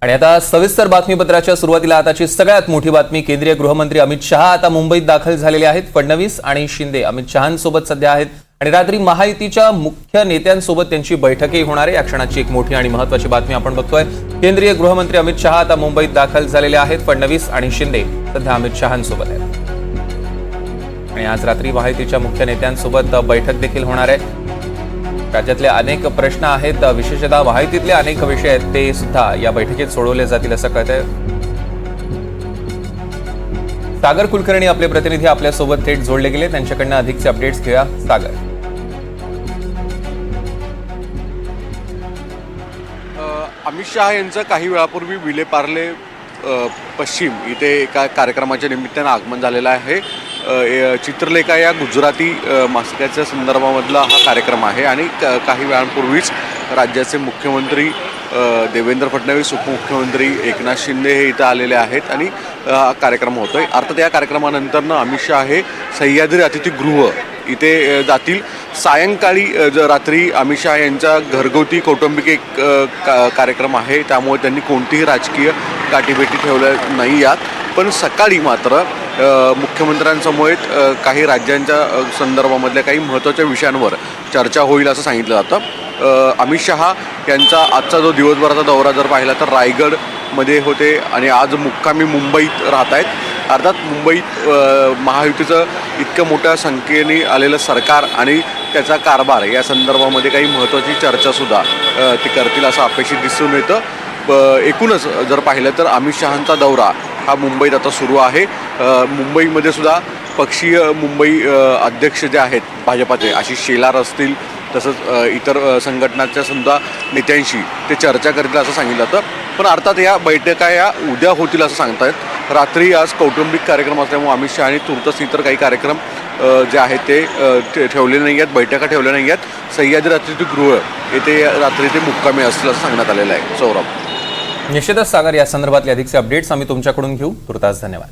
आणि आता सविस्तर बातमीपत्राच्या सुरुवातीला आताची सगळ्यात मोठी बातमी। केंद्रीय गृहमंत्री अमित शहा आता मुंबईत दाखल झालेले आहेत। फडणवीस आणि शिंदे अमित शहांसोबत सध्या आहेत आणि रात्री महायुतीच्या मुख्य नेत्यांसोबत त्यांची बैठकही होणार आहे। या क्षणाची एक मोठी आणि महत्त्वाची बातमी आपण बघतोय। केंद्रीय गृहमंत्री अमित शहा आता मुंबईत दाखल झालेले आहेत। फडणवीस आणि शिंदे सध्या अमित शहांसोबत आहेत आणि आज रात्री महायुतीच्या मुख्य नेत्यांसोबत बैठक देखील होणार आहे। राज्यातले अनेक प्रश्न आहेत, विशेषतः महायुतीतले अनेक विषय आहेत, ते सुद्धा या बैठकीत सोडवले जातील असं कळतंय। सागर कुलकर्णी आपले प्रतिनिधी आपल्यासोबत थेट जोडले गेले, त्यांच्याकडनं अधिकचे अपडेट्स घेऊया। सागर, अमित शहा यांचं काही वेळापूर्वी विलेपार्ले पश्चिम इथे एका कार्यक्रमाच्या निमित्तानं आगमन झालेलं आहे। चित्रलेखा या गुजराती मासिकाच्या संदर्भामधला हा कार्यक्रम आहे आणि काही वेळांपूर्वीच राज्याचे मुख्यमंत्री देवेंद्र फडणवीस, उपमुख्यमंत्री एकनाथ शिंदे हे इथं आलेले आहेत आणि हा कार्यक्रम होतोय। अर्थात या कार्यक्रमानंतरनं अमित शहा हे सह्याद्री अतिथीगृह इथे जातील। सायंकाळी रात्री अमित शहा यांचा घरगुती कौटुंबिक एक कार्यक्रम आहे, त्यामुळे त्यांनी कोणतीही राजकीय गाठीभेटी ठेवल्या नाही यात। पण सकाळी मात्र मुख्यमंत्र्यांसमवेत काही राज्यांच्या संदर्भामधल्या काही महत्त्वाच्या विषयांवर चर्चा होईल असं सांगितलं जातं। अमित शहा यांचा आजचा जो दिवसभराचा दौरा जर पाहिला तर रायगडमध्ये होते आणि आज मुक्कामी मुंबईत राहत आहेत। अर्थात मुंबईत महायुतीचं इतक्या मोठ्या संख्येने आलेलं सरकार आणि त्याचा कारभार या संदर्भामध्ये काही महत्त्वाची चर्चासुद्धा ते करतील असं अपेक्षित दिसून येतं। एकूणच जर पाहिलं तर अमित शहांचा दौरा हा मुंबईत आता सुरू आहे। मुंबईमध्ये सुद्धा पक्षीय मुंबई अध्यक्ष जे आहेत भाजपाचे, आशिष शेलार असतील, तसंच इतर संघटनांच्या सुद्धा नेत्यांशी ते चर्चा करतील असं सांगितलं जातं। पण अर्थात या बैठका या उद्या होतील असं सांगतायत। रात्री आज कौटुंबिक कार्यक्रम असल्यामुळे अमित शहानी तुर्तच इतर काही कार्यक्रम जे आहेत ते ठेवले नाही आहेत, बैठका ठेवल्या नाही आहेत। सह्याद्री अतिथीगृह येथे रात्री ते मुक्कामी असतील असं सांगण्यात आलेलं आहे। सौरभ, निश्चितच सागर, या संदर्भातले अधिकचे अपडेट्स आम्ही तुमच्याकडून घेऊ। तुर्तास धन्यवाद।